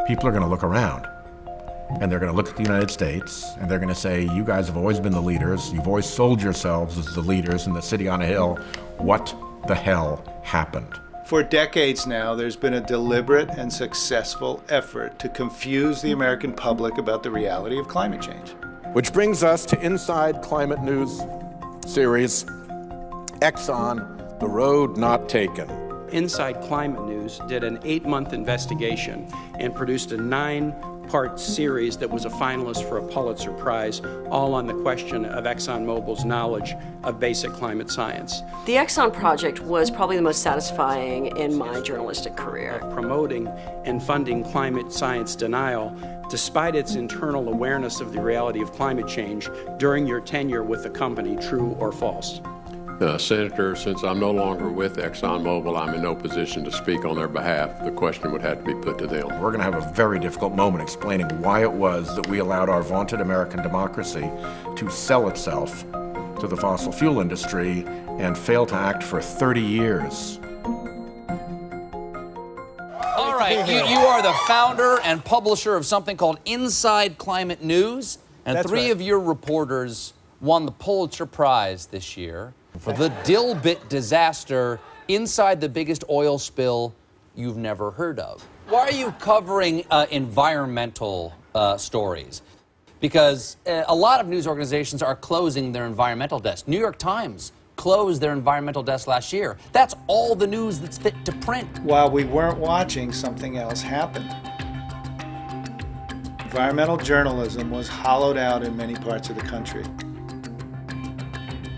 people are going to look around. And they're going to look at the United States, and they're going to say, you guys have always been the leaders. You've always sold yourselves as the leaders in the city on a hill. What the hell happened? For decades now, there's been a deliberate and successful effort to confuse the American public about the reality of climate change. Which brings us to Inside Climate News series, Exxon, The Road Not Taken. Inside Climate News did an 8-month investigation and produced a 9-part series that was a finalist for a Pulitzer Prize, all on the question of ExxonMobil's knowledge of basic climate science. The Exxon project was probably the most satisfying in my journalistic career. Promoting and funding climate science denial, despite its internal awareness of the reality of climate change during your tenure with the company, true or false? Senator, since I'm no longer with ExxonMobil, I'm in no position to speak on their behalf. The question would have to be put to them. We're going to have a very difficult moment explaining why it was that we allowed our vaunted American democracy to sell itself to the fossil fuel industry and fail to act for 30 years. All right, you are the founder and publisher of something called Inside Climate News, and That's three right. of your reporters won the Pulitzer Prize this year for the Dilbit disaster inside the biggest oil spill you've never heard of. Why are you covering environmental stories? Because a lot of news organizations are closing their environmental desk. New York Times closed their environmental desk last year. That's all the news that's fit to print. While we weren't watching, something else happened. Environmental journalism was hollowed out in many parts of the country.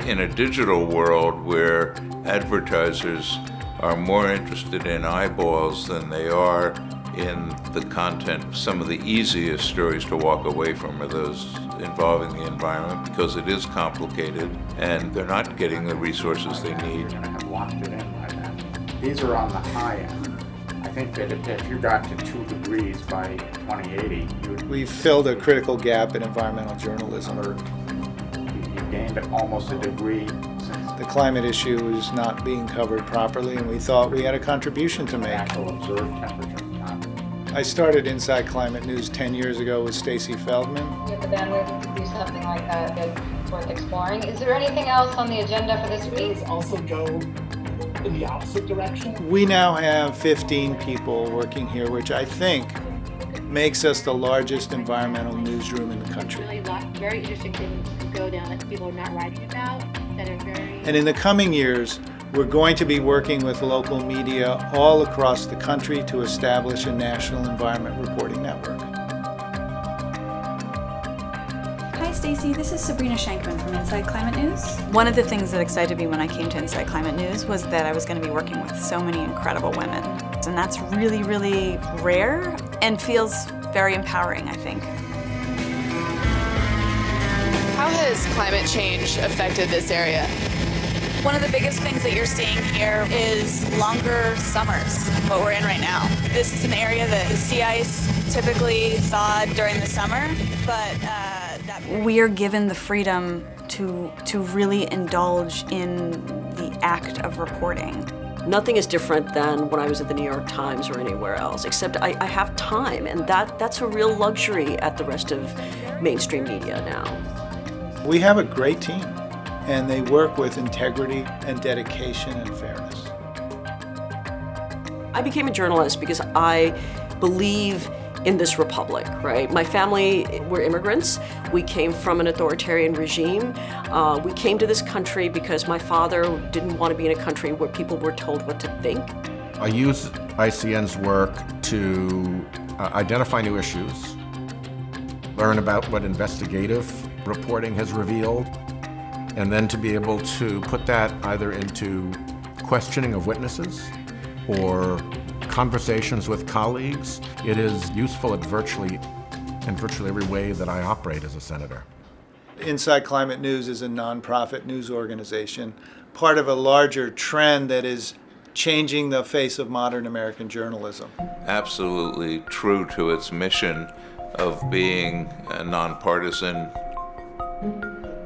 In a digital world where advertisers are more interested in eyeballs than they are in the content, some of the easiest stories to walk away from are those involving the environment because it is complicated and they're not getting the resources they need. You're going to have locked it in by then. These are on the high end. I think that if you got to 2 degrees by 2080, We've filled a critical gap in environmental journalism. you gained almost a degree since The climate issue is not being covered properly, and we thought we had a contribution to the make. actual observed temperature. I started Inside Climate News 10 years ago with Stacey Feldman. You have the bandwidth to do something like that that's worth exploring. Is there anything else on the agenda for this week? Also go in the opposite direction. We now have 15 people working here, which I think makes us the largest environmental newsroom in the country. Really very interesting things to go down that people are not writing about that are very... And in the coming years, we're going to be working with local media all across the country to establish a national environment reporting network. Hi Stacey, this is Sabrina Shankman from Inside Climate News. One of the things that excited me when I came to Inside Climate News was that I was going to be working with so many incredible women. And that's really, really rare and feels very empowering, I think. How has climate change affected this area? One of the biggest things that you're seeing here is longer summers, what we're in right now. This is an area that the sea ice typically thawed during the summer, but we are given the freedom to really indulge in the act of reporting. Nothing is different than when I was at the New York Times or anywhere else, except I have time, and that's a real luxury at the rest of mainstream media now. We have a great team, and they work with integrity and dedication and fairness. I became a journalist because I believe in this republic, right? My family were immigrants. We came from an authoritarian regime. We came to this country because my father didn't want to be in a country where people were told what to think. I use ICN's work to identify new issues, learn about what investigative reporting has revealed, and then to be able to put that either into questioning of witnesses or conversations with colleagues. It is useful in virtually every way that I operate as a senator. Inside Climate News is a nonprofit news organization, part of a larger trend that is changing the face of modern American journalism. Absolutely true to its mission of being nonpartisan.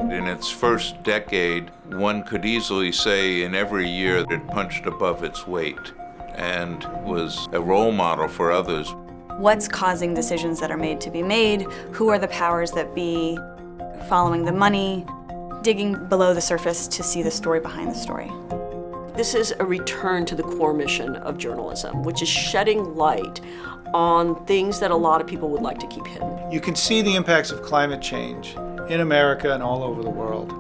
In its first decade, one could easily say in every year it punched above its weight and was a role model for others. What's causing decisions that are made to be made? Who are the powers that be following the money? Digging below the surface to see the story behind the story. This is a return to the core mission of journalism, which is shedding light on things that a lot of people would like to keep hidden. You can see the impacts of climate change in America and all over the world.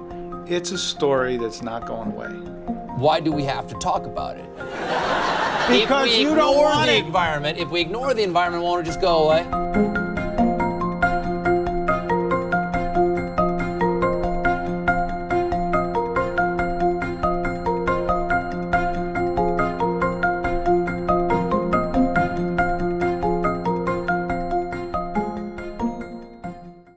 It's a story that's not going away. Why do we have to talk about it? Because you don't want it. If we ignore the environment, won't it just go away?